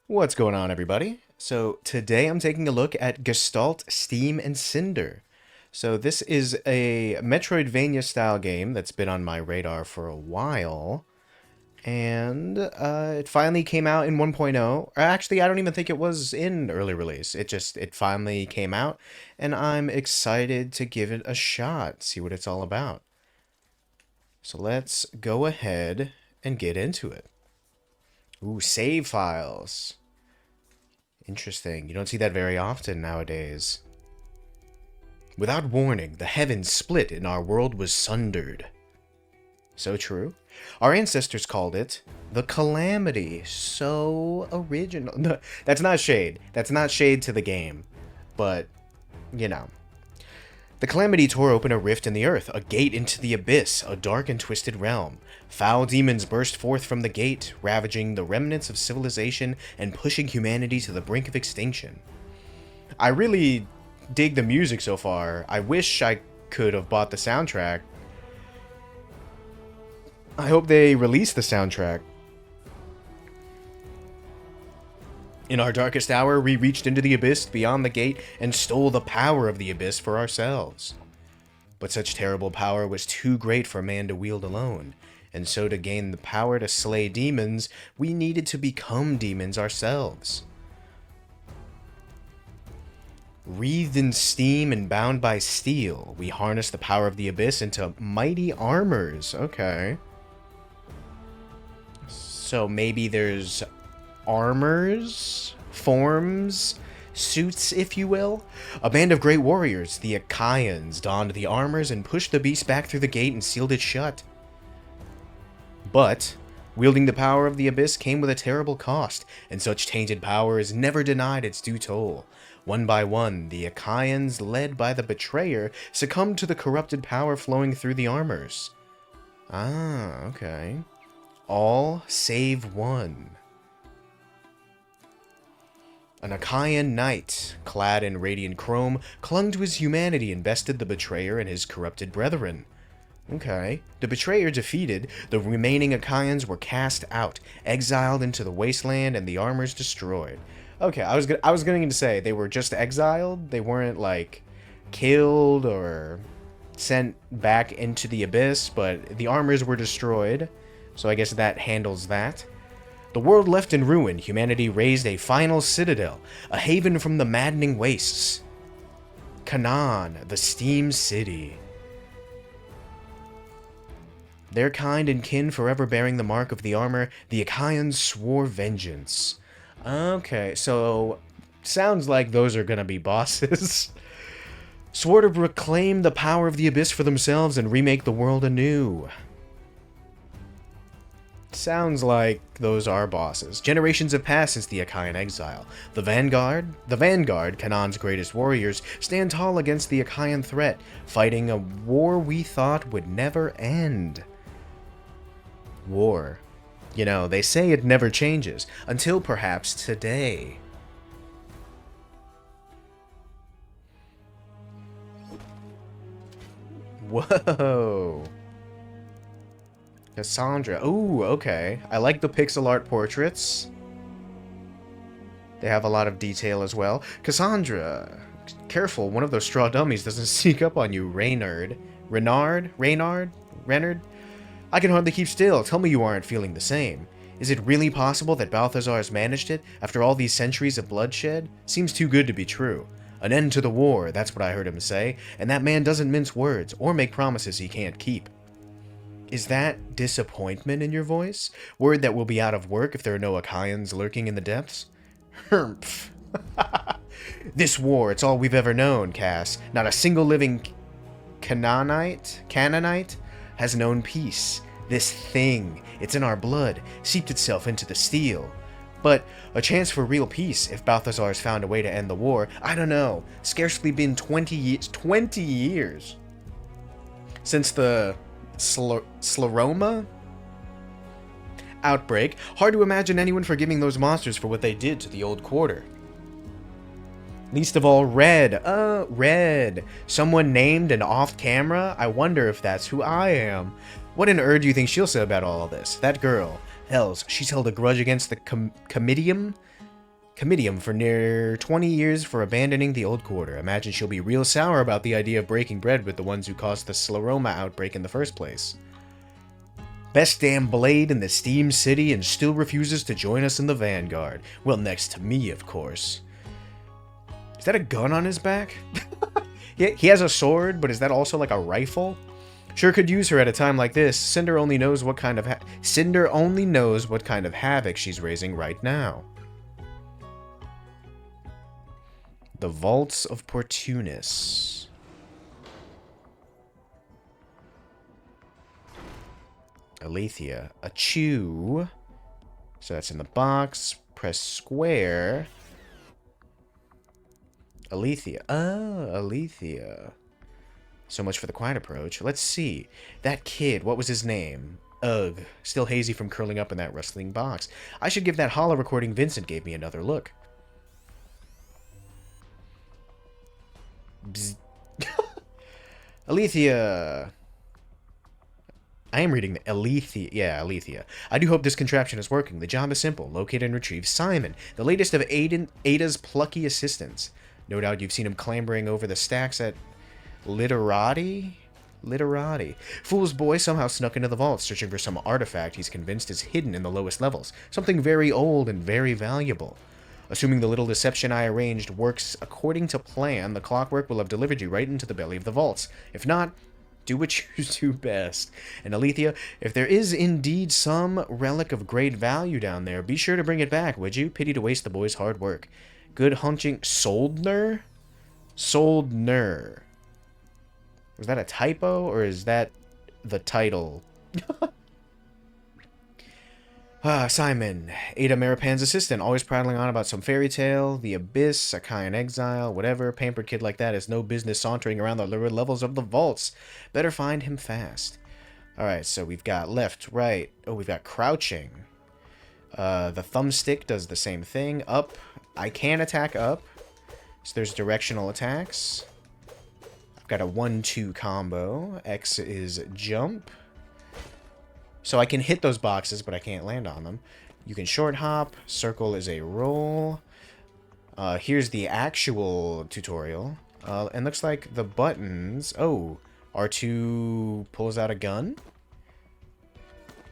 What's going on, everybody? So today I'm taking a look at Gestalt, Steam, and Cinder. So this is a metroidvania style game that's been on my radar for a while, and it finally came out in 1.0. Or actually, I don't even think it was in early release. It finally came out, and I'm excited to give it a shot, see what it's all about. So let's go ahead and get into it. Ooh, save files. Interesting. You don't see that very often nowadays. Without warning, the heavens split and our world was sundered. So true. Our ancestors called it the Calamity. So original. No, that's not shade. That's not shade to the game. But, you know. The Calamity tore open a rift in the earth, a gate into the abyss, a dark and twisted realm. Foul demons burst forth from the gate, ravaging the remnants of civilization and pushing humanity to the brink of extinction. I really dig the music so far. I wish I could have bought the soundtrack. I hope they release the soundtrack. In our darkest hour, we reached into the abyss beyond the gate and stole the power of the abyss for ourselves. But such terrible power was too great for man to wield alone, and so to gain the power to slay demons, we needed to become demons ourselves. Wreathed in steam and bound by steel, we harnessed the power of the abyss into mighty armors. Okay. So maybe there's armors, forms, suits, if you will. A band of great warriors, the Achaeans, donned the armors and pushed the beast back through the gate and sealed it shut. But wielding the power of the abyss came with a terrible cost, and such tainted power is never denied its due toll. One by one, the Achaeans, led by the betrayer, succumbed to the corrupted power flowing through the armors. Ah, okay. All save one. An Achaean knight, clad in radiant chrome, clung to his humanity and bested the betrayer and his corrupted brethren. Okay. The betrayer defeated, the remaining Achaeans were cast out, exiled into the wasteland, and the armors destroyed. Okay, I was going to say they were just exiled. They weren't like killed or sent back into the abyss, but the armors were destroyed. So I guess that handles that. The world left in ruin, humanity raised a final citadel, a haven from the maddening wastes. Canaan, the Steam City. Their kind and kin forever bearing the mark of the armor, the Achaeans swore vengeance. Okay, so sounds like those are gonna be bosses. Swore to reclaim the power of the abyss for themselves and remake the world anew. Sounds like those are bosses. Generations have passed since the Achaean exile. The Vanguard, Canaan's greatest warriors, stand tall against the Achaean threat, fighting a war we thought would never end. War. You know, they say it never changes, until perhaps today. Whoa. Cassandra. Ooh, okay. I like the pixel art portraits. They have a lot of detail as well. Cassandra. Careful, one of those straw dummies doesn't sneak up on you, Reynard. Reynard? I can hardly keep still. Tell me you aren't feeling the same. Is it really possible that Balthazar's managed it, after all these centuries of bloodshed? Seems too good to be true. An end to the war, that's what I heard him say, and that man doesn't mince words, or make promises he can't keep. Is that disappointment in your voice? Word that we'll be out of work if there are no Achaeans lurking in the depths? Hermph. This war, it's all we've ever known, Cass. Not a single living Canaanite has known peace. This thing, it's in our blood, seeped itself into the steel. But a chance for real peace if Balthazar's found a way to end the war, I don't know. Scarcely been 20 years since the Scleroma outbreak. Hard to imagine anyone forgiving those monsters for what they did to the old quarter. Least of all, Red. Red. Someone named and off camera? I wonder if that's who I am. What on earth do you think she'll say about all of this? That girl. Hells, she's held a grudge against the Comitium? Comitium for near 20 years for abandoning the old quarter. Imagine she'll be real sour about the idea of breaking bread with the ones who caused the Scleroma outbreak in the first place. Best damn blade in the Steam City and still refuses to join us in the Vanguard. Well, next to me, of course. Is that a gun on his back? He has a sword, but is that also like a rifle? Sure could use her at a time like this. Cinder only knows what kind of havoc she's raising right now. The Vaults of Portunus. Alethea. A chew. So that's in the box. Press square. Alethea. Oh, Alethea. So much for the quiet approach. Let's see. That kid, what was his name? Ugh. Still hazy from curling up in that rustling box. I should give that holo recording Vincent gave me another look. Bzz. Alethea. I am reading the Alethea. Yeah, Alethea. I do hope this contraption is working. The job is simple. Locate and retrieve Simon, the latest of Ada's plucky assistants. No doubt you've seen him clambering over the stacks at Literati? Fool's boy somehow snuck into the vault, searching for some artifact he's convinced is hidden in the lowest levels. Something very old and very valuable. Assuming the little deception I arranged works according to plan, the clockwork will have delivered you right into the belly of the vaults. If not, do what you do best. And Alethea, if there is indeed some relic of great value down there, be sure to bring it back, would you? Pity to waste the boy's hard work. Good hunting. Soldner? Soldner. Was that a typo, or is that the title? Simon. Ada Maripan's assistant, always prattling on about some fairy tale, the abyss, a Kayan exile, whatever. Pampered kid like that has no business sauntering around the lower levels of the vaults. Better find him fast. Alright, so we've got left, right. Oh, we've got crouching. The thumbstick does the same thing. Up. I can attack up. So there's directional attacks. I've got a 1-2 combo. X is jump. So I can hit those boxes, but I can't land on them. You can short hop. Circle is a roll. Here's the actual tutorial. And looks like the buttons... Oh, R2 pulls out a gun.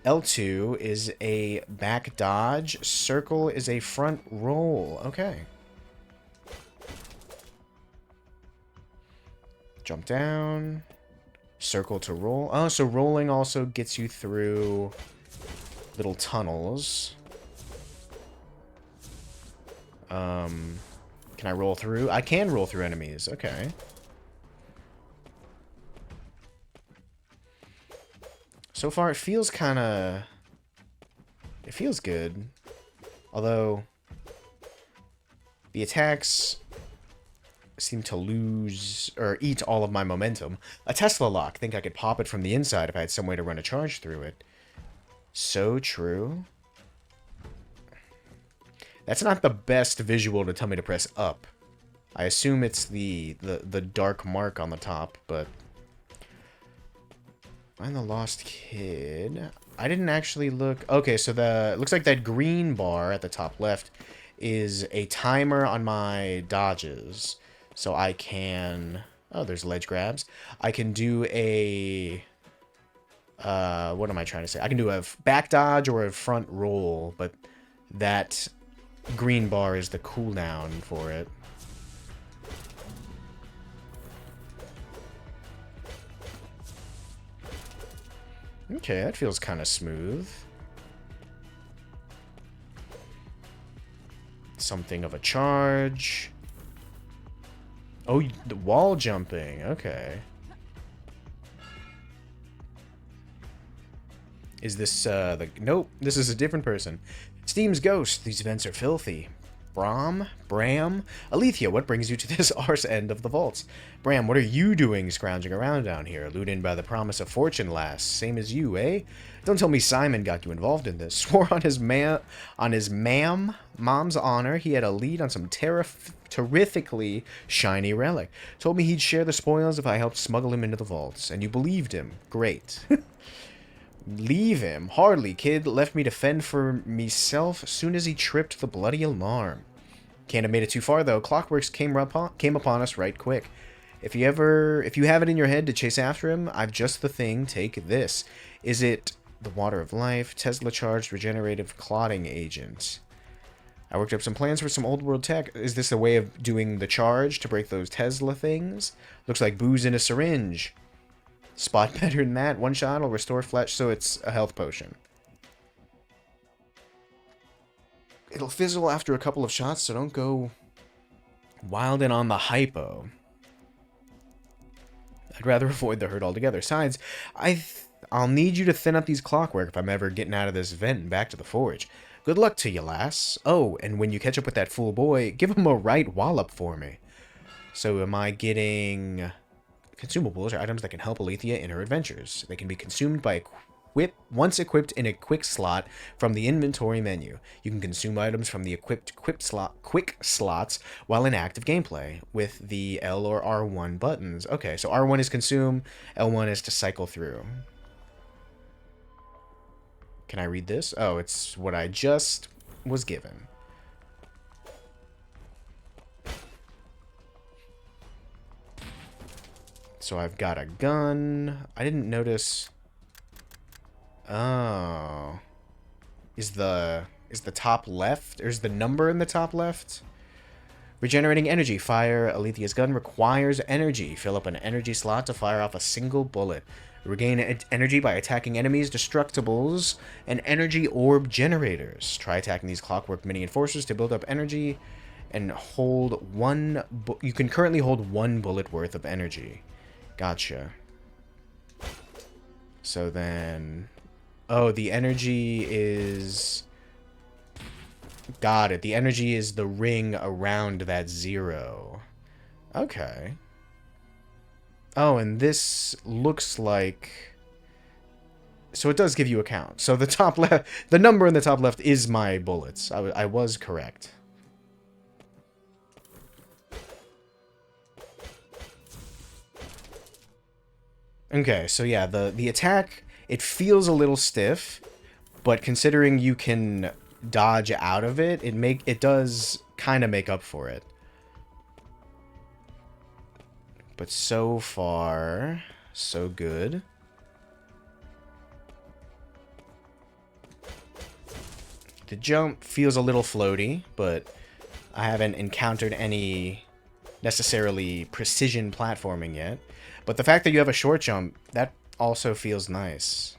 L2 is a back dodge. Circle is a front roll. Okay. Jump down. Circle to roll. Oh, so rolling also gets you through little tunnels. Can I roll through? I can roll through enemies. Okay. So far, it feels kind of... It feels good. Although, the attacks seem to lose or eat all of my momentum. A Tesla lock. Think I could pop it from the inside if I had some way to run a charge through it. So true. That's not the best visual to tell me to press up. I assume it's the dark mark on the top, but... Find the lost kid. I didn't actually look... Okay, so it looks like that green bar at the top left is a timer on my dodges. So I can... Oh, there's ledge grabs. I can do a... what am I trying to say? I can do a back dodge or a front roll, but that green bar is the cooldown for it. Okay, that feels kind of smooth. Something of a charge. Oh, the wall jumping. Okay. Is this, Nope, this is a different person. Steam's ghost. These vents are filthy. Bram? Alethea, what brings you to this arse end of the vaults? Bram, what are you doing scrounging around down here? Lured in by the promise of fortune, lass. Same as you, eh? Don't tell me Simon got you involved in this. Swore on his mom's honor he had a lead on some terrifically shiny relic. Told me he'd share the spoils if I helped smuggle him into the vaults. And you believed him. Great. Leave him? Hardly, kid. Left me to fend for meself soon as he tripped the bloody alarm. Can't have made it too far, though. Clockworks came upon us right quick. If you have it in your head to chase after him, I've just the thing. Take this. Is it the Water of Life, Tesla charged regenerative clotting agent? I worked up some plans for some old world tech. Is this a way of doing the charge to break those Tesla things? Looks like booze in a syringe. Spot better than that. One shot will restore flesh, so it's a health potion. It'll fizzle after a couple of shots, so don't go wild and on the hypo. I'd rather avoid the hurt altogether. Besides, I'll need you to thin up these clockwork if I'm ever getting out of this vent and back to the forge. Good luck to you, lass. Oh, and when you catch up with that fool boy, give him a right wallop for me. So am I getting consumables or items that can help Alethea in her adventures? They can be consumed by once equipped in a quick slot from the inventory menu. You can consume items from the equipped quick slots while in active gameplay with the L or R1 buttons. Okay, so R1 is consume, L1 is to cycle through. Can I read this? Oh, it's what I just was given. So I've got a gun. I didn't notice. Oh. Is the top left? Or is the number in the top left? Regenerating energy. Fire Alethea's gun requires energy. Fill up an energy slot to fire off a single bullet. Regain energy by attacking enemies, destructibles, and energy orb generators. Try attacking these clockwork mini enforcers to build up energy and hold one. You can currently hold one bullet worth of energy. Gotcha. So then, oh, the energy is. Got it. The energy is the ring around that 0. Okay. Oh, and this looks like... So it does give you a count. So the top left, the number in the top left is my bullets. I was correct. Okay, so yeah, the attack, it feels a little stiff, but considering you can dodge out of it, it does kind of make up for it. But so far, so good. The jump feels a little floaty, but I haven't encountered any necessarily precision platforming yet. But the fact that you have a short jump, that also feels nice.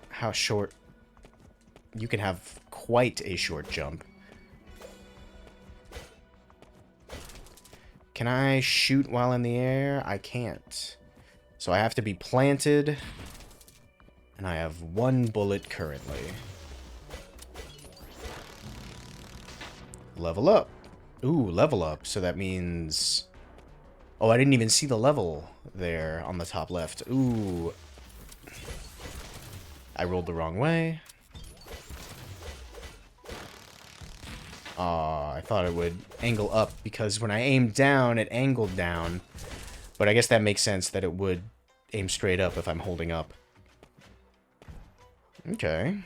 How short... You can have quite a short jump. Can I shoot while in the air? I can't. So I have to be planted. And I have 1 bullet currently. Level up. Ooh, level up. So that means... Oh, I didn't even see the level there on the top left. Ooh. I rolled the wrong way. I thought it would angle up because when I aimed down, it angled down. But I guess that makes sense that it would aim straight up if I'm holding up. Okay.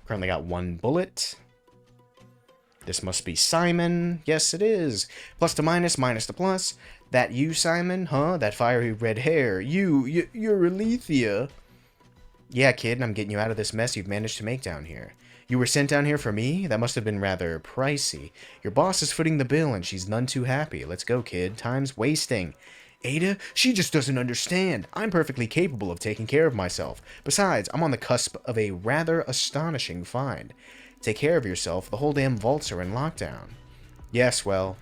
Currently got 1 bullet. This must be Simon. Yes, it is. Plus to minus, minus to plus. That you, Simon? Huh? That fiery red hair. You're Alethea. Yeah, kid, I'm getting you out of this mess you've managed to make down here. You were sent down here for me? That must have been rather pricey. Your boss is footing the bill and she's none too happy. Let's go, kid. Time's wasting. Ada? She just doesn't understand. I'm perfectly capable of taking care of myself. Besides, I'm on the cusp of a rather astonishing find. Take care of yourself. The whole damn vaults are in lockdown. Yes, well...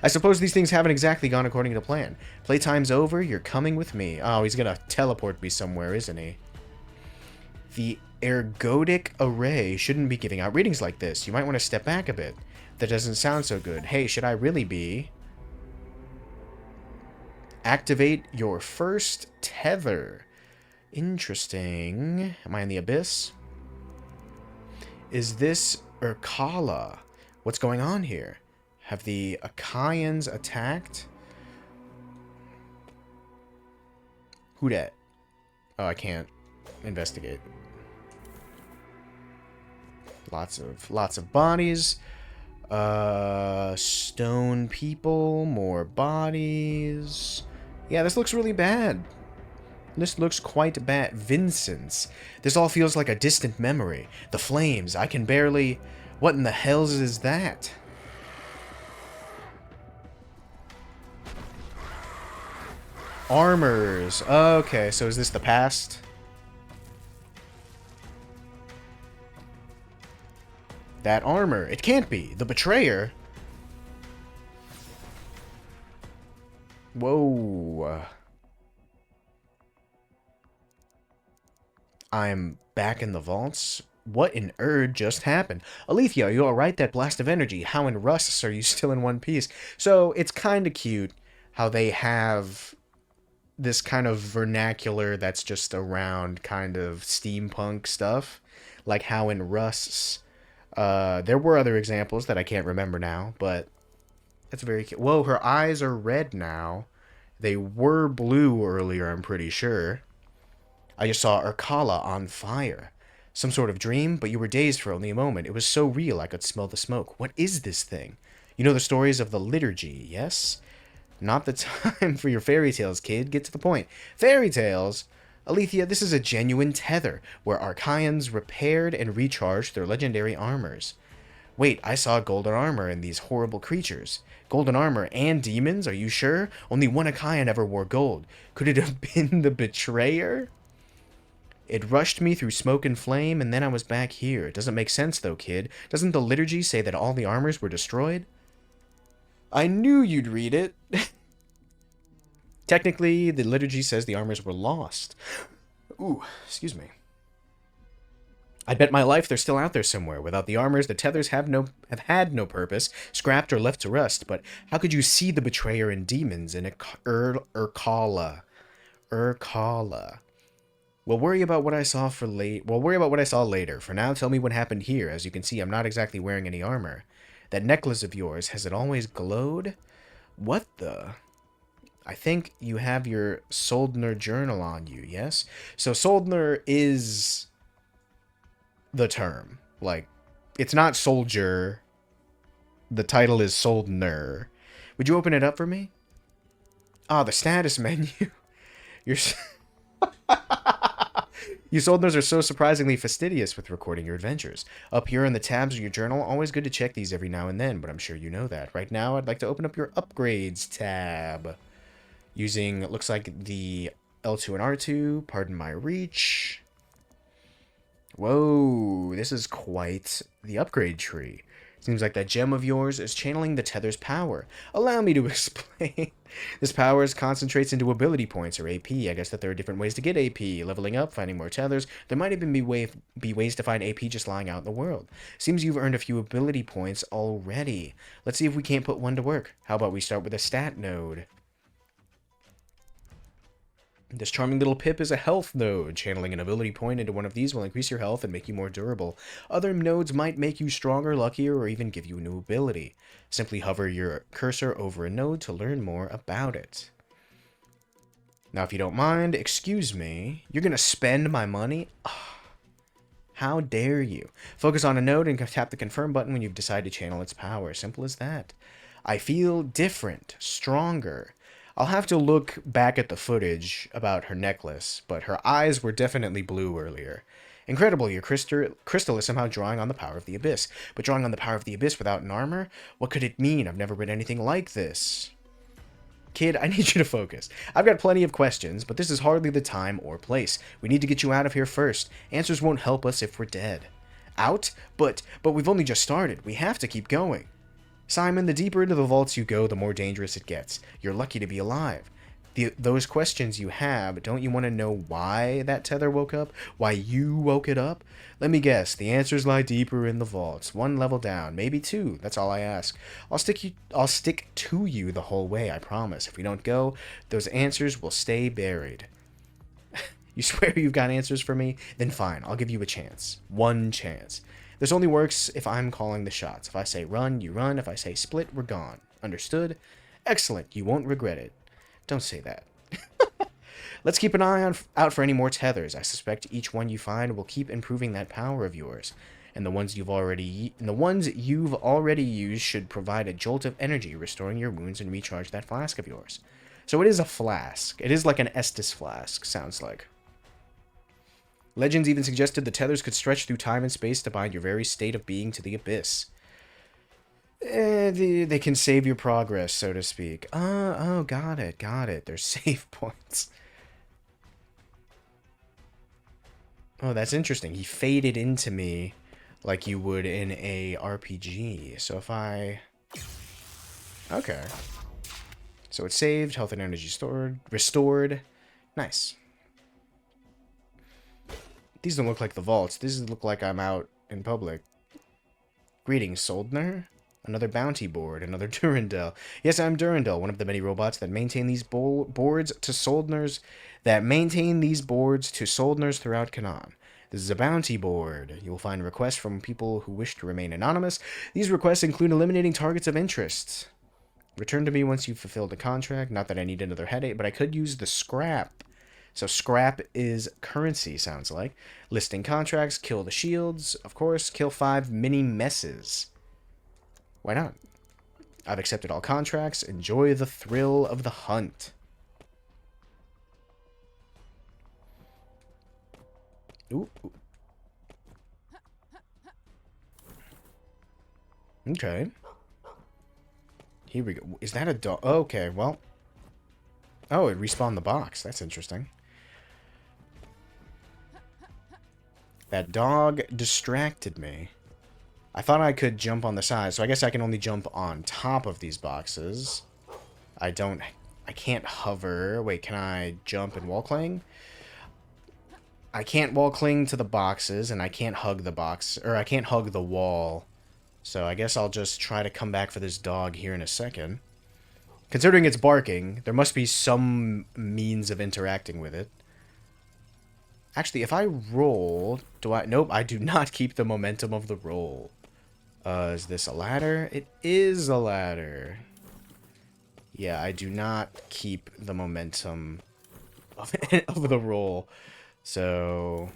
I suppose these things haven't exactly gone according to plan. Playtime's over. You're coming with me. Oh, he's gonna teleport me somewhere, isn't he? The ergodic array shouldn't be giving out readings like this. You might want to step back a bit. That doesn't sound so good. Hey, should I really be? Activate your first tether. Interesting. Am I in the abyss? Is this Urkala? What's going on here? Have the Akaians attacked? Who dat? Oh, I can't investigate. Lots of bodies. Stone people, more bodies. Yeah, this looks really bad. This looks quite bad. Vincent's. This all feels like a distant memory. The flames, I can barely... What in the hells is that? Armors. Okay, so is this the past? That armor. It can't be. The betrayer. Whoa. I'm back in the vaults. What in Erd just happened? Alethea, are you alright? That blast of energy. How in Russ are you still in one piece? So it's kind of cute how they have this kind of vernacular that's just around kind of steampunk stuff. Like how in Rust's, there were other examples that I can't remember now, but that's very cute. Whoa, her eyes are red now. They were blue earlier, I'm pretty sure. I just saw Urkala on fire. Some sort of dream, but you were dazed for only a moment. It was so real I could smell the smoke. What is this thing? You know the stories of the liturgy, yes? Not the time for your fairy tales, kid. Get to the point. Fairy tales? Alethea, this is a genuine tether, where Archaeans repaired and recharged their legendary armors. Wait, I saw golden armor in these horrible creatures. Golden armor and demons, are you sure? Only one Archaean ever wore gold. Could it have been the betrayer? It rushed me through smoke and flame, and then I was back here. It doesn't make sense, though, kid. Doesn't the liturgy say that all the armors were destroyed? I knew you'd read it. Technically, the liturgy says the armors were lost. Ooh, excuse me. I'd bet my life they're still out there somewhere. Without the armors, the tethers have had no purpose, scrapped or left to rust. But how could you see the betrayer and demons in Urkala? Urkala. We'll worry about what I saw later. For now, tell me what happened here. As you can see, I'm not exactly wearing any armor. That necklace of yours, has it always glowed? What the? I think you have your Soldner journal on you, yes? So Soldner is the term. Like, it's not soldier. The title is Soldner. Would you open it up for me? Ah, the status menu. You're... You Soldners are so surprisingly fastidious with recording your adventures. Up here in the tabs of your journal, always good to check these every now and then, but I'm sure you know that. Right now, I'd like to open up your upgrades tab. Using, it looks like the L2 and R2, pardon my reach. Whoa, this is quite the upgrade tree. Seems like that gem of yours is channeling the tether's power. Allow me to explain. This power concentrates into ability points, or AP. I guess that there are different ways to get AP. Leveling up, finding more tethers. There might even be ways to find AP just lying out in the world. Seems you've earned a few ability points already. Let's see if we can't put one to work. How about we start with a stat node? This charming little pip is a health node. Channeling an ability point into one of these will increase your health and make you more durable. Other nodes might make you stronger, luckier, or even give you a new ability. Simply hover your cursor over a node to learn more about it. Now, if you don't mind, excuse me, you're going to spend my money? How dare you? Focus on a node and tap the confirm button when you've decided to channel its power. Simple as that. I feel different, stronger. I'll have to look back at the footage about her necklace, but her eyes were definitely blue earlier. Incredible, your crystal is somehow drawing on the power of the Abyss. But drawing on the power of the Abyss without an armor? What could it mean? I've never read anything like this. Kid, I need you to focus. I've got plenty of questions, but this is hardly the time or place. We need to get you out of here first. Answers won't help us if we're dead. Out? But we've only just started. We have to keep going. Simon, the deeper into the vaults you go, the more dangerous it gets. You're lucky to be alive. Those questions you have, don't you want to know why that tether woke up? Why you woke it up? Let me guess, the answers lie deeper in the vaults. One level down, maybe two, that's all I ask. I'll stick to you the whole way, I promise. If we don't go, those answers will stay buried. You swear you've got answers for me? Then fine, I'll give you a chance. One chance. This only works if I'm calling the shots. If I say run, you run. If I say split, we're gone. Understood? Excellent. You won't regret it. Don't say that. Let's keep an eye out for any more tethers. I suspect each one you find will keep improving that power of yours. and the ones you've already used should provide a jolt of energy, restoring your wounds and recharge that flask of yours. So it is a flask. It is like an Estus flask, sounds like. Legends even suggested the tethers could stretch through time and space to bind your very state of being to the abyss. They can save your progress, so to speak. Oh, got it. There's save points. Oh, that's interesting. He faded into me like you would in a RPG. So if I... Okay. So it's saved, health and energy restored. Nice. These don't look like the vaults. These look like I'm out in public. Greetings, Soldner. Another bounty board, another Durandal. Yes, I'm Durandal, one of the many robots that maintain these boards to Soldners throughout Canaan. This is a bounty board. You will find requests from people who wish to remain anonymous. These requests include eliminating targets of interest. Return to me once you've fulfilled a contract. Not that I need another headache, but I could use the scrap. So scrap is currency, sounds like. Listing contracts, kill the shields. Of course, kill 5 mini messes. Why not? I've accepted all contracts. Enjoy the thrill of the hunt. Ooh. Okay. Here we go. Is that a dog? Oh, okay, well. Oh, it respawned the box. That's interesting. That dog distracted me. I thought I could jump on the side, so I guess I can only jump on top of these boxes. I can't hover. Wait, can I jump and wall cling? I can't wall cling to the boxes, and I can't hug the box, or I can't hug the wall. So I guess I'll just try to come back for this dog here in a second. Considering it's barking, there must be some means of interacting with it. Actually, if I roll, nope, I do not keep the momentum of the roll. Is this a ladder? It is a ladder. Yeah, I do not keep the momentum of the roll. So,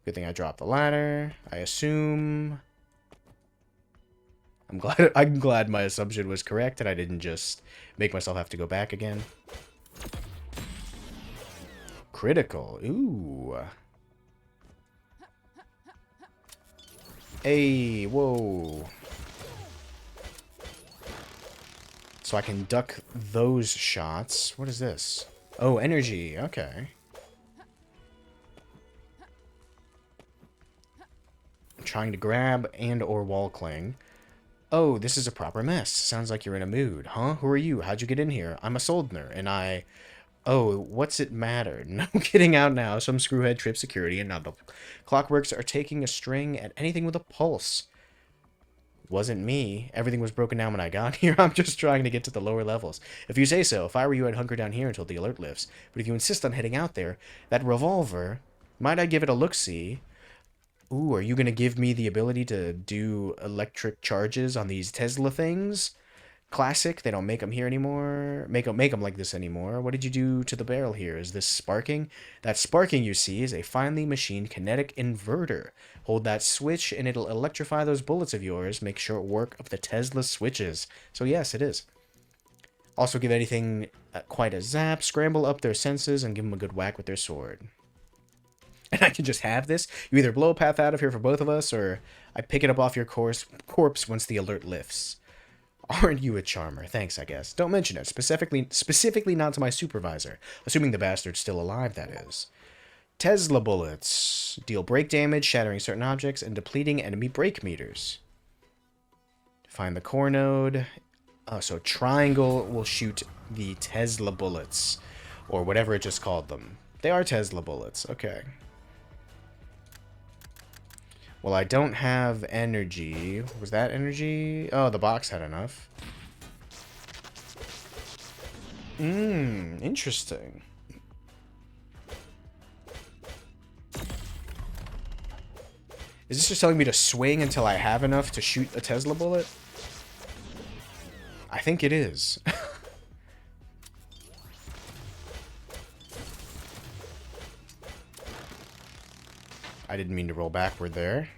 good thing I dropped the ladder. I assume... I'm glad my assumption was correct and I didn't just make myself have to go back again. Critical. Ooh. Hey, whoa. So I can duck those shots. What is this? Oh, energy. Okay. I'm trying to grab and or wall cling. Oh, this is a proper mess. Sounds like you're in a mood. Huh? Who are you? How'd you get in here? I'm a Soldner, and I... Oh, what's it matter? No getting out now. Some screwhead trip security, and now the clockworks are taking a string at anything with a pulse. Wasn't me. Everything was broken down when I got here. I'm just trying to get to the lower levels. If you say so, if I were you, I'd hunker down here until the alert lifts. But if you insist on heading out there, that revolver, might I give it a look-see? Ooh, are you going to give me the ability to do electric charges on these Tesla things? Classic. They don't make them here anymore. Make them like this anymore. What did you do to the barrel here? Is this sparking? That sparking you see is a finely machined kinetic inverter. Hold that switch and it'll electrify those bullets of yours. Make short work of the Tesla switches. So yes, it is. Also give anything quite a zap. Scramble up their senses and give them a good whack with their sword. And I can just have this. You either blow a path out of here for both of us, or I pick it up off your corpse once the alert lifts. Aren't you a charmer? Thanks, I guess. Don't mention it. Specifically not to my supervisor. Assuming the bastard's still alive, that is. Tesla bullets. Deal break damage, shattering certain objects, and depleting enemy break meters. Find the core node. Oh, so triangle will shoot the Tesla bullets. Or whatever it just called them. They are Tesla bullets. Okay. Well, I don't have energy. Was that energy? Oh, the box had enough. Interesting. Is this just telling me to swing until I have enough to shoot a Tesla bullet? I think it is. I didn't mean to roll backward there.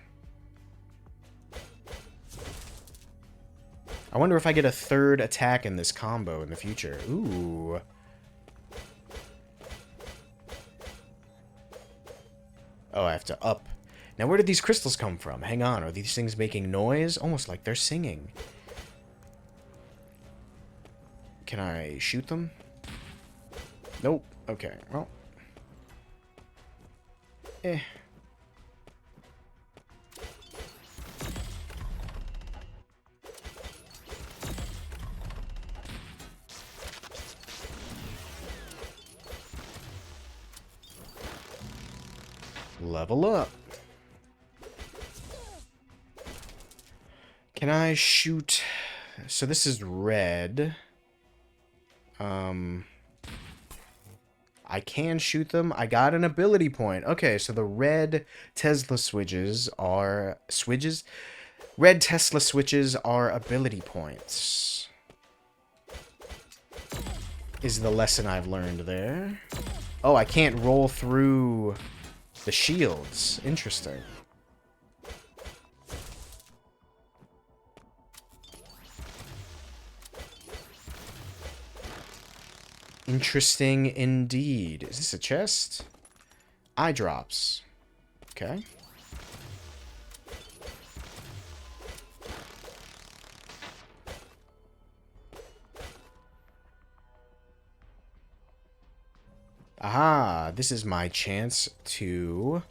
I wonder if I get a third attack in this combo in the future. Ooh. Oh, I have to up. Now, where did these crystals come from? Hang on, are these things making noise? Almost like they're singing. Can I shoot them? Nope. Okay, well. Eh. Level up. Can I shoot... So this is red. I can shoot them. I got an ability point. Okay, so the red Tesla switches are... Switches? Red Tesla switches are ability points. Is the lesson I've learned there. Oh, I can't roll through the shields. Interesting. Interesting indeed. Is this a chest? Eye drops. Okay. Aha, this is my chance to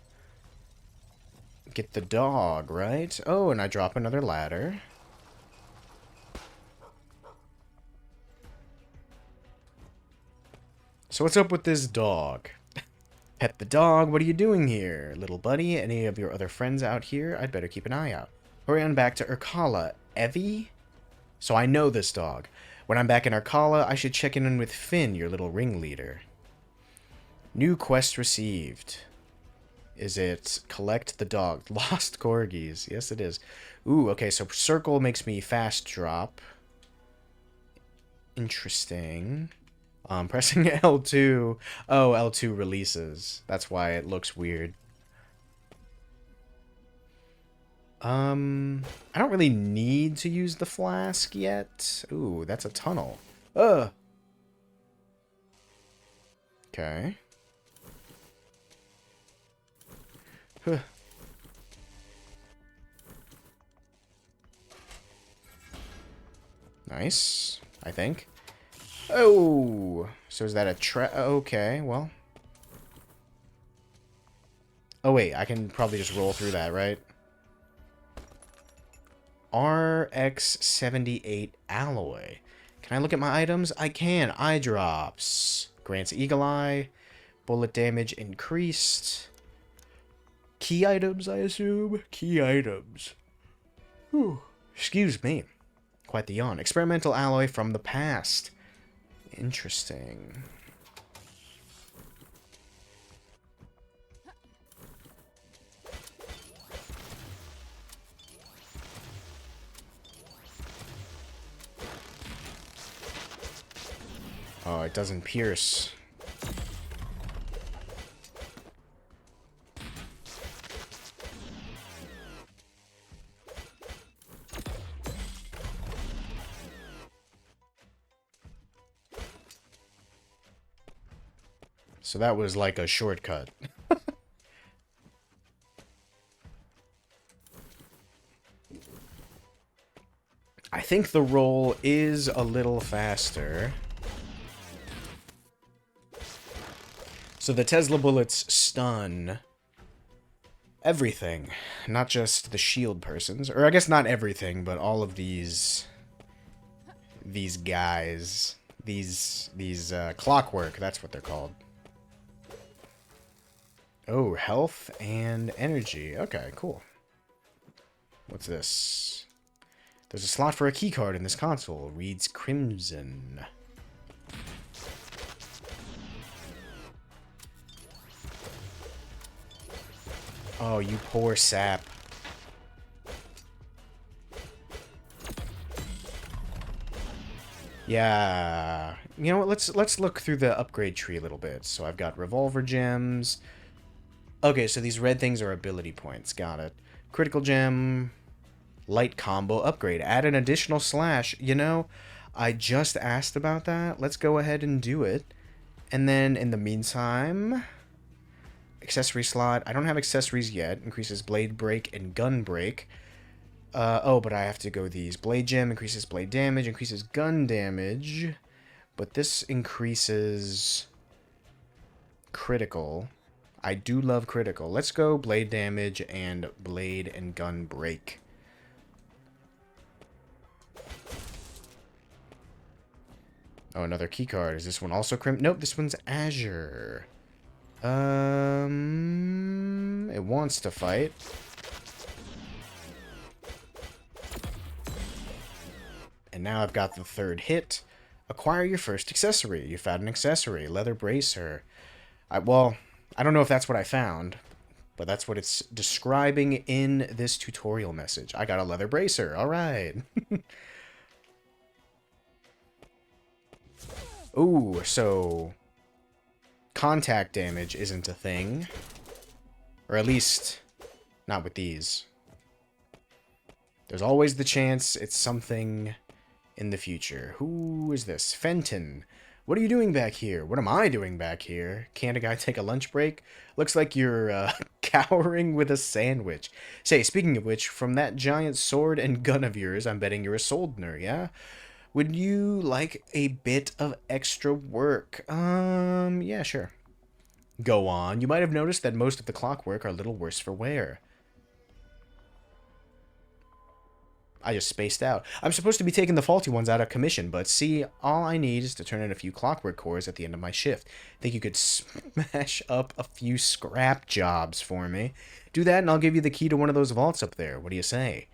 get the dog, right? Oh, and I drop another ladder. So what's up with this dog? Pet the dog, what are you doing here, little buddy? Any of your other friends out here? I'd better keep an eye out. Hurry on back to Urkala. Evie? So I know this dog. When I'm back in Urkala, I should check in with Finn, your little ringleader. New quest received. Is it collect the dog? Lost corgis. Yes, it is. Ooh, okay, so circle makes me fast drop. Interesting. Pressing L2. Oh, L2 releases. That's why it looks weird. I don't really need to use the flask yet. Ooh, that's a tunnel. Ugh. Okay. Huh. Nice, I think. Oh, so is that a okay, well. Oh, wait, I can probably just roll through that, right? RX78 alloy. Can I look at my items? I can. Eye drops. Grants eagle eye. Bullet damage increased. Key items, I assume? Key items. Whew. Excuse me. Quite the yawn. Experimental alloy from the past. Interesting. Oh, it doesn't pierce. So that was like a shortcut. I think the roll is a little faster. So the Tesla bullets stun everything, not just the shield persons. Or I guess not everything, but all of these guys. These clockwork, that's what they're called. Oh, health and energy. Okay, cool. What's this? There's a slot for a keycard in this console. Reads Crimson. Oh, you poor sap. Yeah. You know what? Let's look through the upgrade tree a little bit. So I've got revolver gems. Okay, so these red things are ability points. Got it. Critical gem. Light combo upgrade. Add an additional slash. You know, I just asked about that. Let's go ahead and do it. And then in the meantime, accessory slot. I don't have accessories yet. Increases blade break and gun break. Oh, but I have to go these. Blade gem increases blade damage, increases gun damage. But this increases critical. I do love critical. Let's go blade damage and blade and gun break. Oh, another key card. Is this one also crimp? Nope, this one's azure. It wants to fight. And now I've got the third hit. Acquire your first accessory. You found an accessory. Leather bracer. Well, I don't know if that's what I found, but that's what it's describing in this tutorial message. I got a leather bracer. All right. Ooh, so contact damage isn't a thing. Or at least, not with these. There's always the chance it's something in the future. Who is this? Fenton. What are you doing back here? What am I doing back here? Can't a guy take a lunch break? Looks like you're cowering with a sandwich. Say, speaking of which, from that giant sword and gun of yours, I'm betting you're a soldner, yeah? Would you like a bit of extra work? Yeah, sure. Go on. You might have noticed that most of the clockwork are a little worse for wear. I just spaced out. I'm supposed to be taking the faulty ones out of commission, but see, all I need is to turn in a few clockwork cores at the end of my shift. Think you could smash up a few scrap jobs for me? Do that and I'll give you the key to one of those vaults up there. What do you say?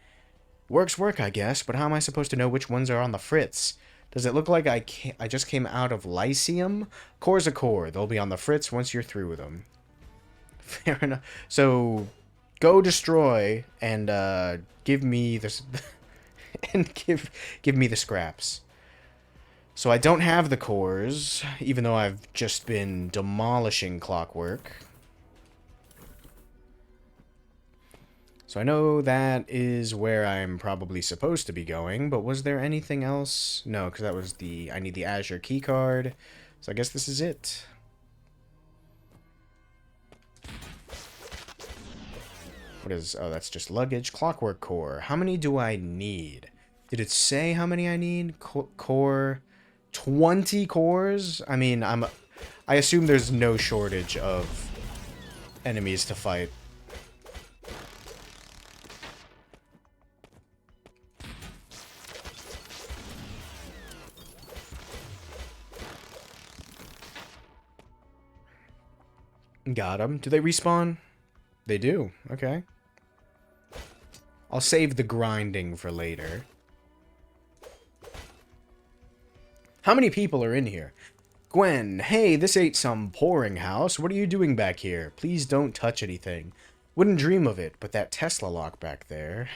Work's work, I guess, but how am I supposed to know which ones are on the fritz? Does it look like I just came out of Lyceum? Core's a core. They'll be on the fritz once you're through with them. Fair enough. So, go destroy and give me this... and give me the scraps. So I don't have the cores, even though I've just been demolishing clockwork. So I know that is where I'm probably supposed to be going, but was there anything else? No, because that was I need the Azure keycard. So I guess this is it. What is... Oh, that's just luggage. Clockwork core. How many do I need? Did it say how many I need? Core... 20 cores? I mean, I assume there's no shortage of enemies to fight. Got them. Do they respawn? They do. Okay. I'll save the grinding for later. How many people are in here? Gwen, hey, this ain't some pouring house. What are you doing back here? Please don't touch anything. Wouldn't dream of it, but that Tesla lock back there.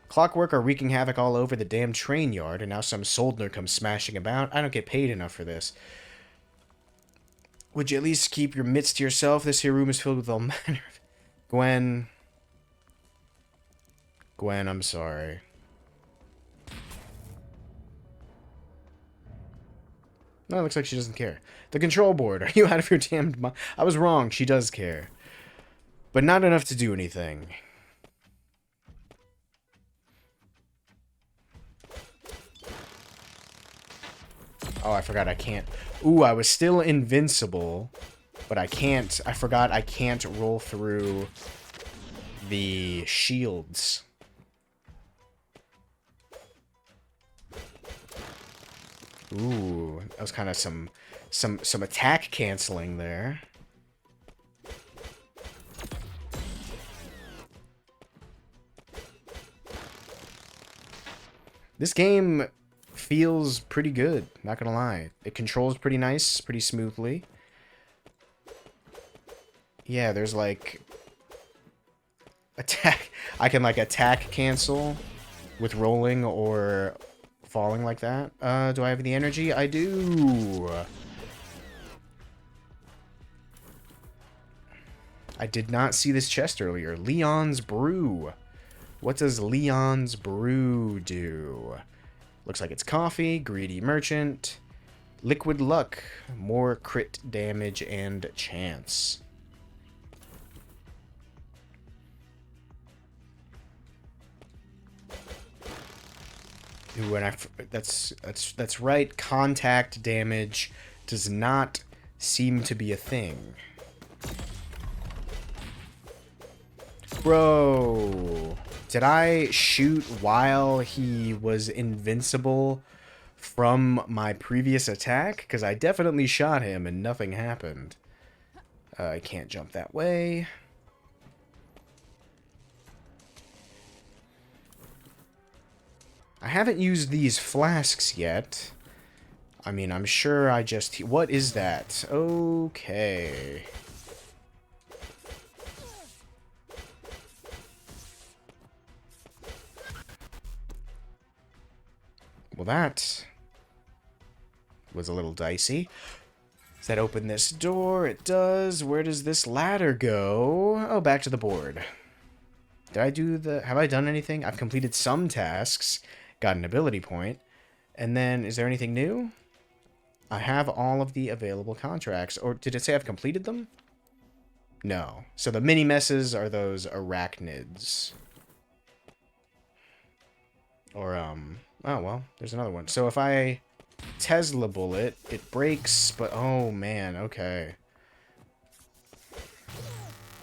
Clockwork are wreaking havoc all over the damn train yard, and now some soldner comes smashing about. I don't get paid enough for this. Would you at least keep your mitts to yourself? This here room is filled with all manner of... Gwen, I'm sorry. No, it looks like she doesn't care. The control board. Are you out of your damned mind? I was wrong. She does care. But not enough to do anything. Oh, I forgot I can't. Ooh, I was still invincible. But I can't. I forgot I can't roll through the shields. Ooh, that was kind of some attack canceling there. This game feels pretty good, not gonna lie. It controls pretty nice, pretty smoothly. Yeah, there's like attack. I can like attack cancel with rolling or falling like that. Do I have the energy? I do. I did not see this chest earlier. Leon's Brew. What does Leon's Brew do? Looks like it's coffee, greedy merchant, liquid luck, more crit damage and chance. Ooh, and that's right. Contact damage does not seem to be a thing. Bro, did I shoot while he was invincible from my previous attack? Because I definitely shot him and nothing happened. I can't jump that way. I haven't used these flasks yet. I mean, I'm sure I just... What is that? Okay. Well, that was a little dicey. Does that open this door? It does. Where does this ladder go? Oh, back to the board. Did I do the... Have I done anything? I've completed some tasks. Got an ability point. And then, is there anything new? I have all of the available contracts. Or did it say I've completed them? No. So the mini messes are those arachnids. Or, oh, well, there's another one. So if I Tesla bullet, it breaks, but, oh, man, okay.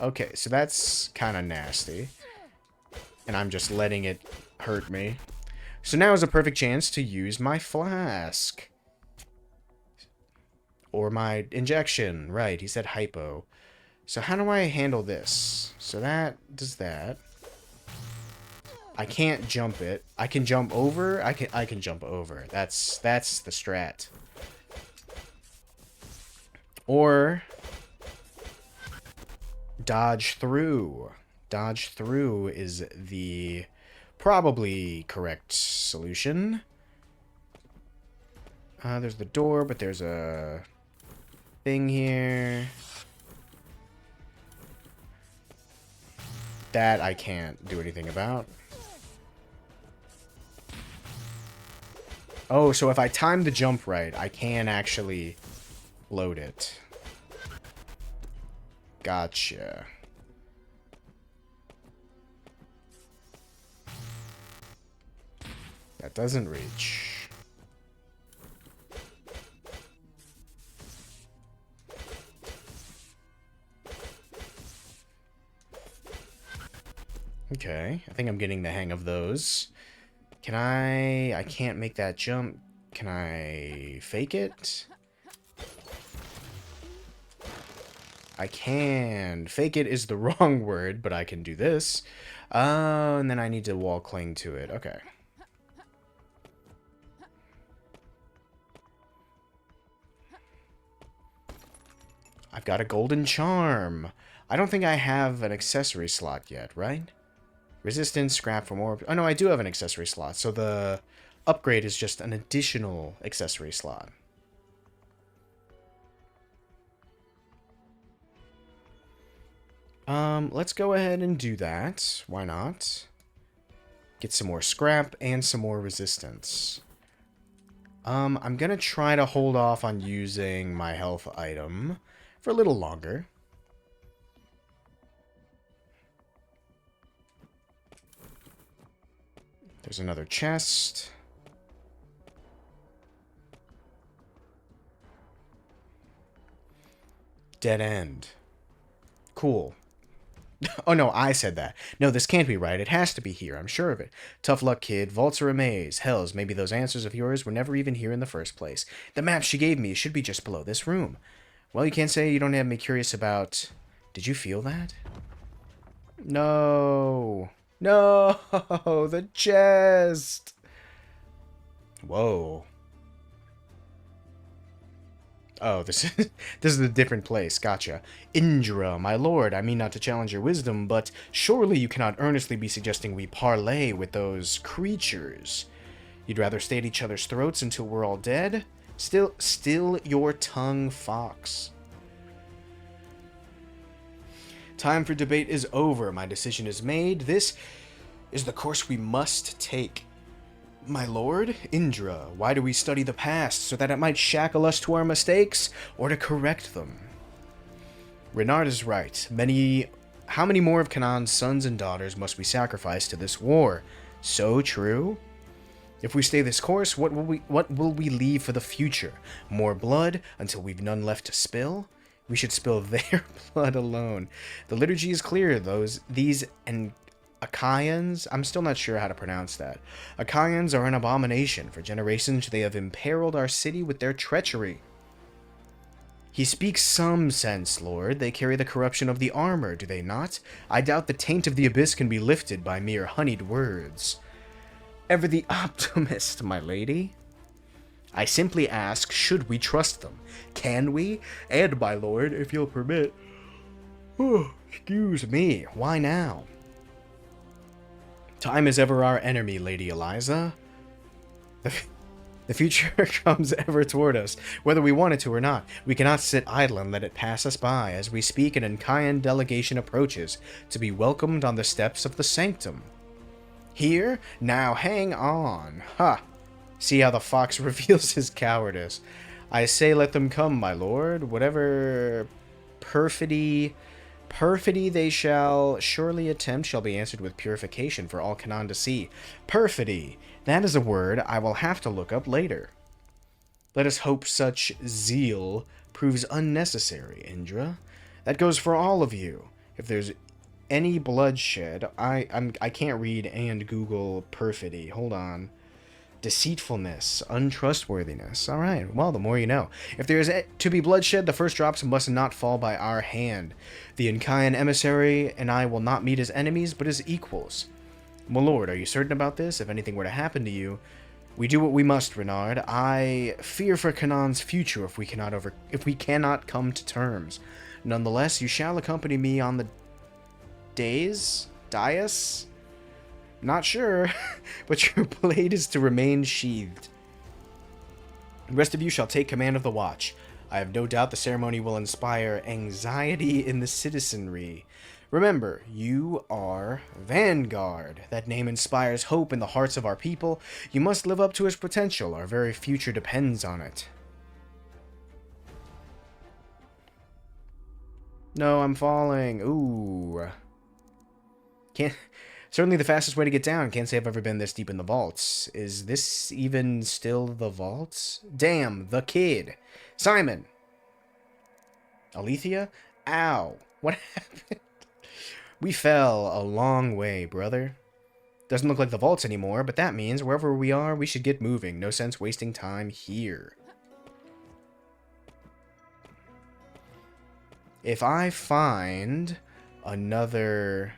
Okay, so that's kind of nasty. And I'm just letting it hurt me. So now is a perfect chance to use my flask. Or my injection. Right, he said hypo. So how do I handle this? So that does that. I can't jump it. I can jump over. I can jump over. That's the strat. Or dodge through. Dodge through is the probably correct solution. There's the door, but there's a thing here. That I can't do anything about. Oh, so if I time the jump right, I can actually load it. Gotcha. That doesn't reach. Okay, I think I'm getting the hang of those. Can I can't make that jump. Can I fake it? I can. Fake it is the wrong word, but I can do this. And then I need to wall cling to it. Okay. I've got a golden charm. I don't think I have an accessory slot yet, right? Resistance, scrap for more... Oh, no, I do have an accessory slot. So the upgrade is just an additional accessory slot. Let's go ahead and do that. Why not? Get some more scrap and some more resistance. I'm gonna try to hold off on using my health item for a little longer. There's another chest. Dead end. Cool. Oh no, I said that. No, this can't be right. It has to be here. I'm sure of it. Tough luck, kid. Vaults are a maze. Hells, maybe those answers of yours were never even here in the first place. The map she gave me should be just below this room. Well, you can't say you don't have me curious about... Did you feel that? No. No, the chest. Whoa. Oh, this is a different place. Gotcha. Indra, my lord, I mean not to challenge your wisdom, but surely you cannot earnestly be suggesting we parley with those creatures. You'd rather stay at each other's throats until we're all dead? Still your tongue, fox. Time for debate is over. My decision is made. This is the course we must take. My lord, Indra, why do we study the past? So that it might shackle us to our mistakes, or to correct them? Renard is right. How many more of Canaan's sons and daughters must we sacrifice to this war? So true. If we stay this course, what will we leave for the future? More blood until we've none left to spill? We should spill their blood alone. The liturgy is clear. These Achaeans, I'm still not sure how to pronounce that. Achaeans are an abomination. For generations they have imperiled our city with their treachery. He speaks some sense, Lord. They carry the corruption of the armor, do they not? I doubt the taint of the abyss can be lifted by mere honeyed words. Ever the optimist, my lady. I simply ask, should we trust them? Can we? And, my lord, if you'll permit... Oh, excuse me, why now? Time is ever our enemy, Lady Eliza. The future comes ever toward us, whether we want it to or not. We cannot sit idle and let it pass us by. As we speak, an Achaean delegation approaches, to be welcomed on the steps of the sanctum. Here? Now hang on. Ha! See how the fox reveals his cowardice. I say let them come, my lord. Whatever perfidy they shall surely attempt shall be answered with purification for all Canaan to see. Perfidy! That is a word I will have to look up later. Let us hope such zeal proves unnecessary, Indra. That goes for all of you. If there's any bloodshed, I can't read and Google perfidy. Hold on. Deceitfulness, untrustworthiness. All right, well, the more you know. If there is to be bloodshed, the first drops must not fall by our hand. The Achaean emissary and I will not meet as enemies, but as equals. My lord, are you certain about this? If anything were to happen to you, we do what we must, Renard. I fear for Canaan's future if we cannot come to terms. Nonetheless, you shall accompany me on the dais? Not sure, but your blade is to remain sheathed. The rest of you shall take command of the watch. I have no doubt the ceremony will inspire anxiety in the citizenry. Remember, you are Vanguard. That name inspires hope in the hearts of our people. You must live up to its potential. Our very future depends on it. No, I'm falling. Ooh. Can't... Certainly the fastest way to get down. Can't say I've ever been this deep in the vaults. Is this even still the vaults? Damn, the kid. Simon. Alethea? Ow. What happened? We fell a long way, brother. Doesn't look like the vaults anymore, but that means wherever we are, we should get moving. No sense wasting time here. If I find another...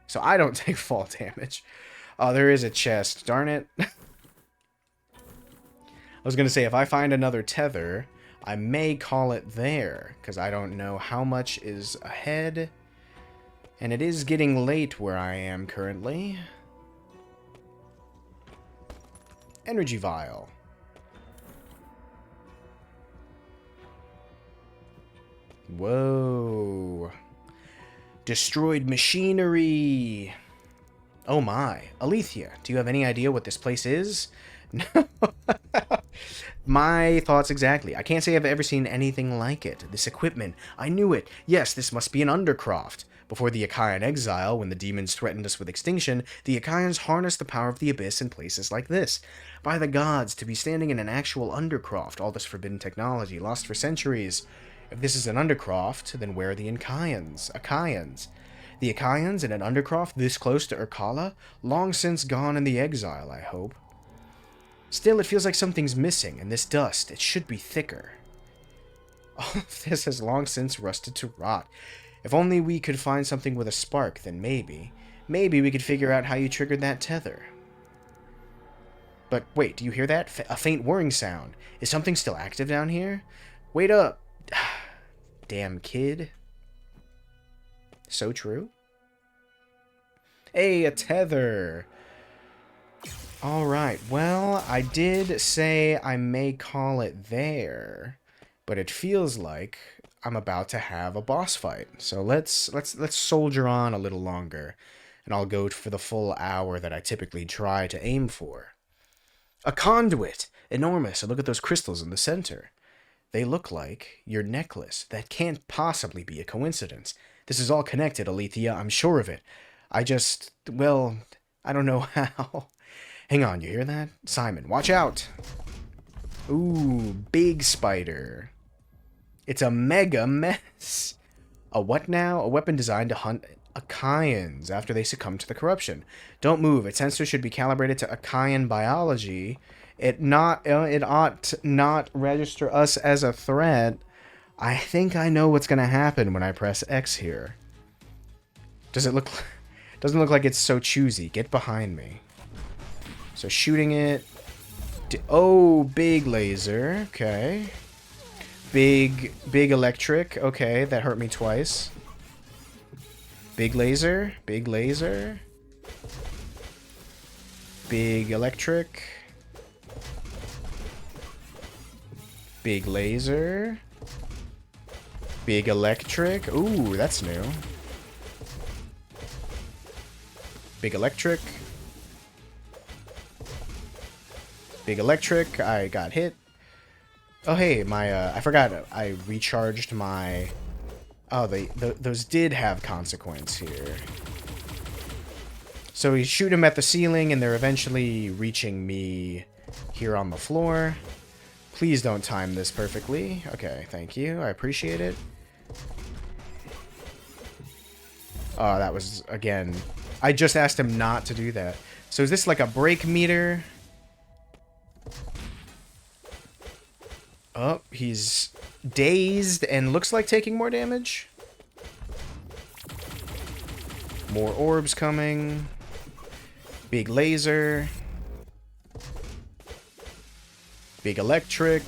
So I don't take fall damage. Oh, there is a chest. Darn it. I was going to say, if I find another tether, I may call it there, because I don't know how much is ahead. And it is getting late where I am currently. Energy vial. Whoa. Destroyed machinery. Oh my. Alethea, do you have any idea what this place is? No. My thoughts exactly. I can't say I've ever seen anything like it. This equipment. I knew it. Yes, this must be an undercroft. Before the Achaean exile, when the demons threatened us with extinction, the Achaeans harnessed the power of the abyss in places like this. By the gods, to be standing in an actual undercroft, all this forbidden technology, lost for centuries. If this is an undercroft, then where are the Achaeans? The Achaeans in an undercroft this close to Urkala? Long since gone in the exile, I hope. Still, it feels like something's missing, and this dust, it should be thicker. All of this has long since rusted to rot. If only we could find something with a spark, then maybe we could figure out how you triggered that tether. But wait, do you hear that? A faint whirring sound. Is something still active down here? Wait up. Damn kid. So true. Hey, a tether. Alright, well, I did say I may call it there, but it feels like I'm about to have a boss fight. So let's soldier on a little longer. and I'll go for the full hour that I typically try to aim for. A conduit! Enormous, and look at those crystals in the center. They look like your necklace. That can't possibly be a coincidence. This is all connected, Alethea, I'm sure of it. Well, I don't know how. Hang on, you hear that? Simon, watch out! Ooh, big spider. It's a mega mess. A what now? A weapon designed to hunt Achaeans after they succumb to the corruption. Don't move. Its sensor should be calibrated to Achaean biology. It ought not register us as a threat. I think I know what's gonna happen when I press X here. Doesn't look like it's so choosy. Get behind me. So shooting it. Oh, big laser. Okay. Big electric. Okay, that hurt me twice. Big laser. Big laser. Big electric. Big laser. Big electric. Ooh, that's new. Big electric. Big electric. I got hit. Oh, hey, I forgot. I recharged my... Oh, those did have consequence here. So we shoot them at the ceiling, and they're eventually reaching me here on the floor. Please don't time this perfectly. Okay, thank you. I appreciate it. Oh, that was, again... I just asked him not to do that. So is this like a break meter? Oh, he's dazed and looks like taking more damage. More orbs coming. Big laser. Big electric.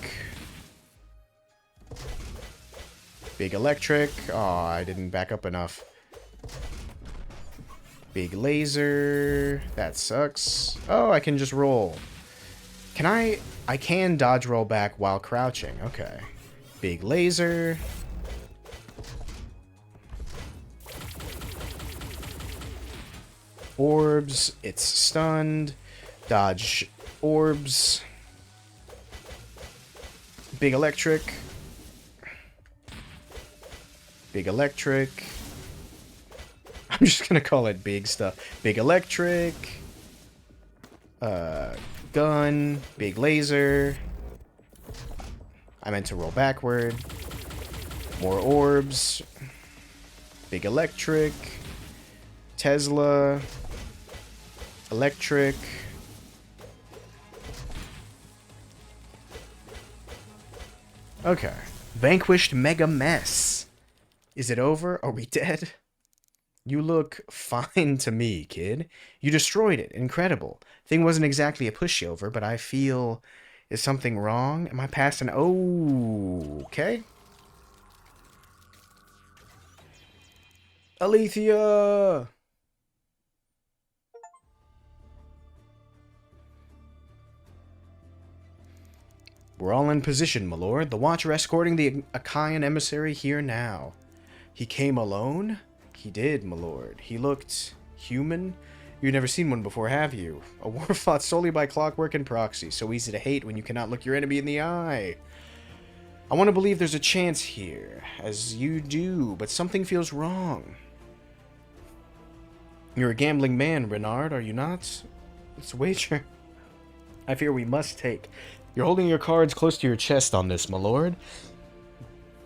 Big electric. Oh, I didn't back up enough. Big laser. That sucks. Oh, I can just roll. Can I can dodge roll back while crouching. Okay. Big laser. Orbs. It's stunned. Dodge orbs. Big electric. Big electric. I'm just gonna call it big stuff. Big electric. Gun. Big laser. I meant to roll backward. More orbs. Big electric. Tesla. Electric. Okay. Vanquished mega mess. Is it over? Are we dead? You look fine to me, kid. You destroyed it. Incredible. Thing wasn't exactly a pushover, but I feel... Is something wrong? Am I past an... Oh, okay. Alethea! We're all in position, my lord. The Watcher escorting the Achaean emissary here now. He came alone? He did, my lord. He looked human. You've never seen one before, have you? A war fought solely by clockwork and proxy. So easy to hate when you cannot look your enemy in the eye. I want to believe there's a chance here, as you do, but something feels wrong. You're a gambling man, Renard, are you not? It's a wager I fear we must take. You're holding your cards close to your chest on this, my lord.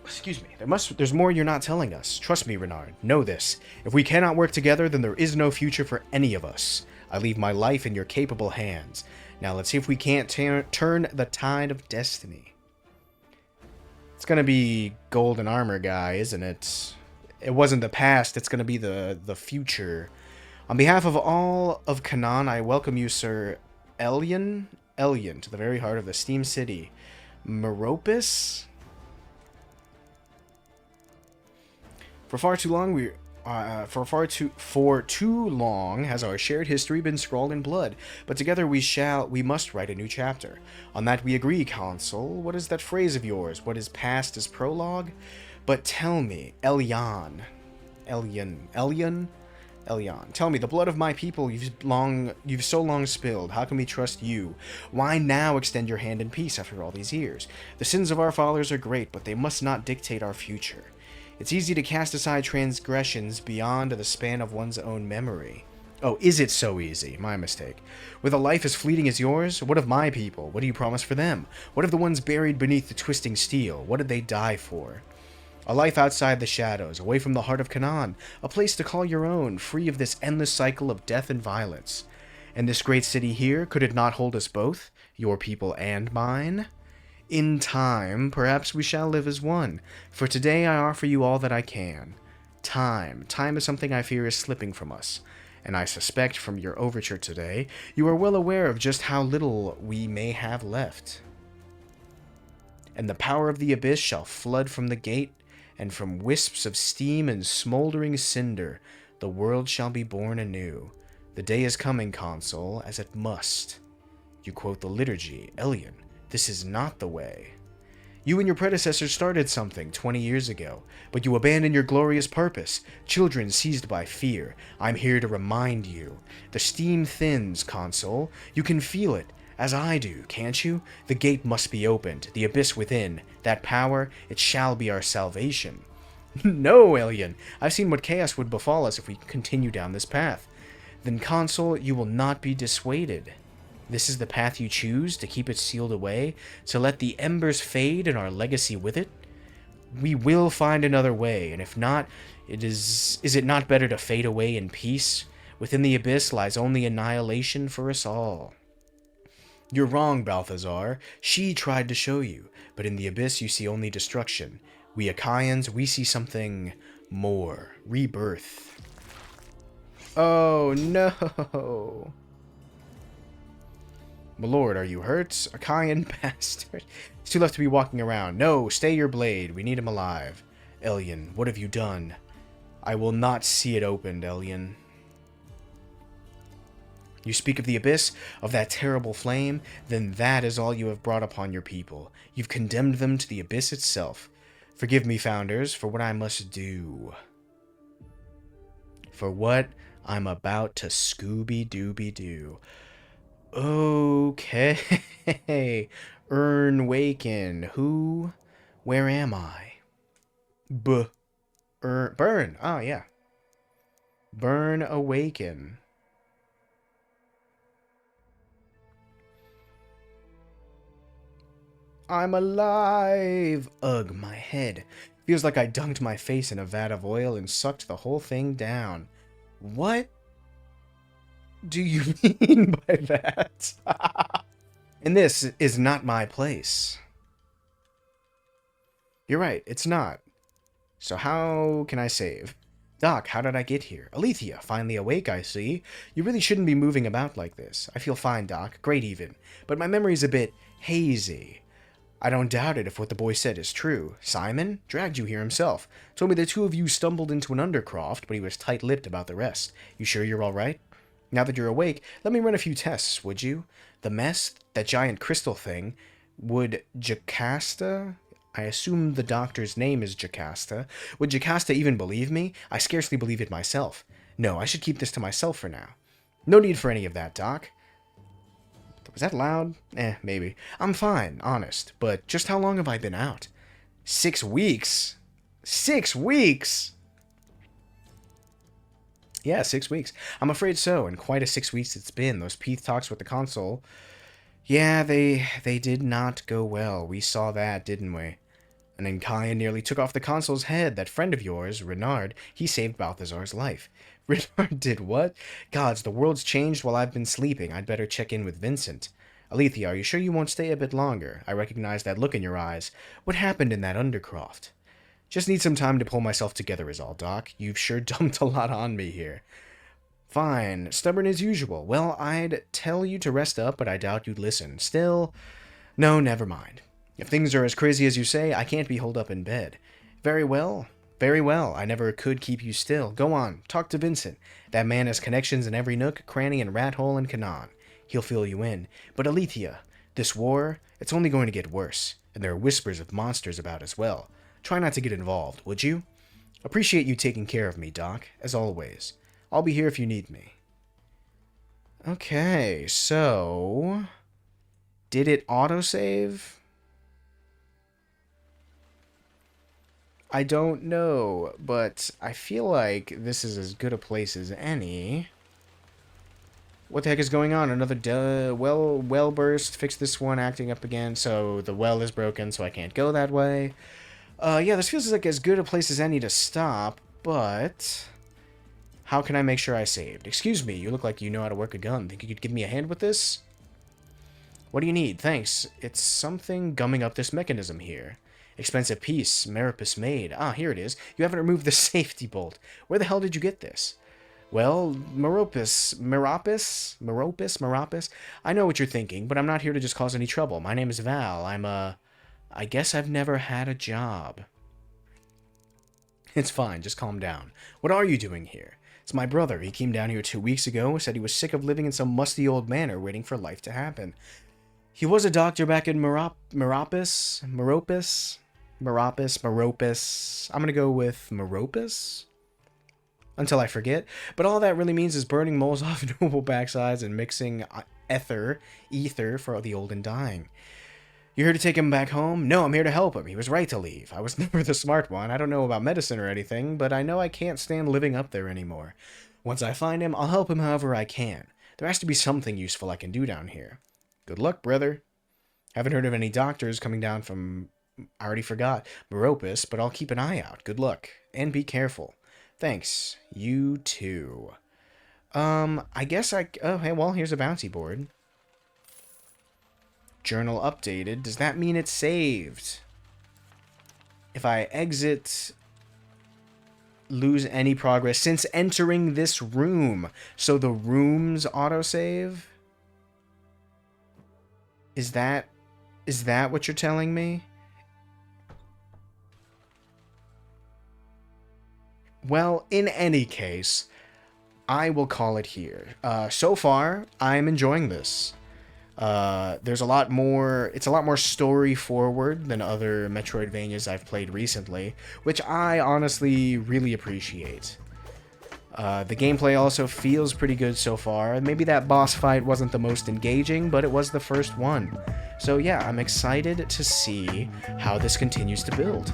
Excuse me. There's more you're not telling us. Trust me, Renard. Know this. If we cannot work together, then there is no future for any of us. I leave my life in your capable hands. Now let's see if we can't turn the tide of destiny. It's gonna be golden armor guy, isn't it? It wasn't the past. It's gonna be the future. On behalf of all of Canaan, I welcome you, Sir Elyon, to the very heart of the Steam City. Meropis? For too long has our shared history been scrawled in blood, but together we must write a new chapter. On that we agree, Consul. What is that phrase of yours? What is past is prologue? But tell me, Elyon, Elyon, tell me, the blood of my people you've so long spilled, how can we trust you? Why now extend your hand in peace after all these years? The sins of our fathers are great, but they must not dictate our future. It's easy to cast aside transgressions beyond the span of one's own memory. Oh, is it so easy? My mistake. With a life as fleeting as yours, what of my people? What do you promise for them? What of the ones buried beneath the twisting steel? What did they die for? A life outside the shadows, away from the heart of Canaan, a place to call your own, free of this endless cycle of death and violence. And this great city here, could it not hold us both, your people and mine? In time, perhaps we shall live as one, for today I offer you all that I can. Time. Time is something I fear is slipping from us, and I suspect from your overture today, you are well aware of just how little we may have left. And the power of the abyss shall flood from the gate, and from wisps of steam and smoldering cinder, the world shall be born anew. The day is coming, Consul, as it must. You quote the liturgy, Elyon. This is not the way. You and your predecessors started something 20 years ago, but you abandoned your glorious purpose. Children seized by fear. I'm here to remind you. The steam thins, Consul. You can feel it, as I do, can't you? The gate must be opened, the abyss within. That power, it shall be our salvation. No, Elyon. I've seen what chaos would befall us if we continue down this path. Then, Consul, you will not be dissuaded. This is the path you choose, to keep it sealed away, to let the embers fade and our legacy with it? We will find another way, and if not, is it not better to fade away in peace? Within the abyss lies only annihilation for us all. You're wrong, Balthazar. She tried to show you, but in the abyss you see only destruction. We Achaeans, we see something more. Rebirth. Oh, no. My lord, are you hurt? Achaean bastard. He's too left to be walking around. No, stay your blade. We need him alive. Elyon, what have you done? I will not see it opened, Elyon. You speak of the abyss, of that terrible flame, then that is all you have brought upon your people. You've condemned them to the abyss itself. Forgive me, founders, for what I must do. For what I'm about to Scooby-Dooby-Doo. Okay. Urn Waken. Who? Where am I? Burn. Oh, yeah. Burn Awaken. I'm alive! Ugh, my head. Feels like I dunked my face in a vat of oil and sucked the whole thing down. What do you mean by that? And this is not my place. You're right, it's not. So how can I save? Doc, how did I get here? Alethea, finally awake, I see. You really shouldn't be moving about like this. I feel fine, Doc. Great even. But my memory's a bit hazy. I don't doubt it if what the boy said is true. Simon dragged you here himself. Told me the two of you stumbled into an undercroft, but he was tight-lipped about the rest. You sure you're all right? Now that you're awake, let me run a few tests, would you? The mess, that giant crystal thing, would Jocasta... I assume the doctor's name is Jocasta. Would Jocasta even believe me? I scarcely believe it myself. No, I should keep this to myself for now. No need for any of that, Doc. Was that loud? Maybe. I'm fine, honest. But just how long have I been out? 6 weeks? 6 weeks? Yeah, 6 weeks. I'm afraid so, and quite a 6 weeks it's been. Those peace talks with the consul. Yeah, they did not go well. We saw that, didn't we? And then Achaean nearly took off the consul's head. That friend of yours, Renard, he saved Balthazar's life. Renard did what? Gods, the world's changed while I've been sleeping. I'd better check in with Vincent. Alethea, are you sure you won't stay a bit longer? I recognize that look in your eyes. What happened in that undercroft? Just need some time to pull myself together is all, Doc. You've sure dumped a lot on me here. Fine. Stubborn as usual. Well, I'd tell you to rest up, but I doubt you'd listen. Still, no, never mind. If things are as crazy as you say, I can't be holed up in bed. Very well. Very well. I never could keep you still. Go on. Talk to Vincent. That man has connections in every nook, cranny, and rat hole in Canaan. He'll fill you in. But Alethea, this war, it's only going to get worse. And there are whispers of monsters about as well. Try not to get involved, would you? Appreciate you taking care of me, Doc, as always. I'll be here if you need me. Okay, so... Did it autosave? I don't know, but I feel like this is as good a place as any. What the heck is going on? Another well burst. Fix this one acting up again. So the well is broken, so I can't go that way. Yeah, this feels like as good a place as any to stop, but... How can I make sure I saved? Excuse me, you look like you know how to work a gun. Think you could give me a hand with this? What do you need? Thanks. It's something gumming up this mechanism here. Expensive piece, Meropis made. Ah, here it is. You haven't removed the safety bolt. Where the hell did you get this? Well, Meropis. I know what you're thinking, but I'm not here to just cause any trouble. My name is Val. I guess I've never had a job. It's fine, just calm down. What are you doing here? It's my brother. He came down here 2 weeks ago, said he was sick of living in some musty old manor waiting for life to happen. He was a doctor back in Meropis. I'm gonna go with Meropis? Until I forget. But all that really means is burning moles off noble backsides and mixing ether for the old and dying. You here to take him back home? No, I'm here to help him. He was right to leave. I was never the smart one. I don't know about medicine or anything, but I know I can't stand living up there anymore. Once I find him, I'll help him however I can. There has to be something useful I can do down here. Good luck, brother. Haven't heard of any doctors coming down from... I already forgot. Meropis, but I'll keep an eye out. Good luck. And be careful. Thanks. You too. I guess I... Oh, hey, well, here's a bounty board. Journal updated. Does that mean it's saved? If I exit, lose any progress since entering this room. So the room's autosave? Is that what you're telling me? Well, in any case, I will call it here. So far, I'm enjoying this. There's a lot more, it's a lot more story forward than other Metroidvanias I've played recently, which I honestly really appreciate. The gameplay also feels pretty good so far. Maybe that boss fight wasn't the most engaging, but it was the first one. So yeah, I'm excited to see how this continues to build.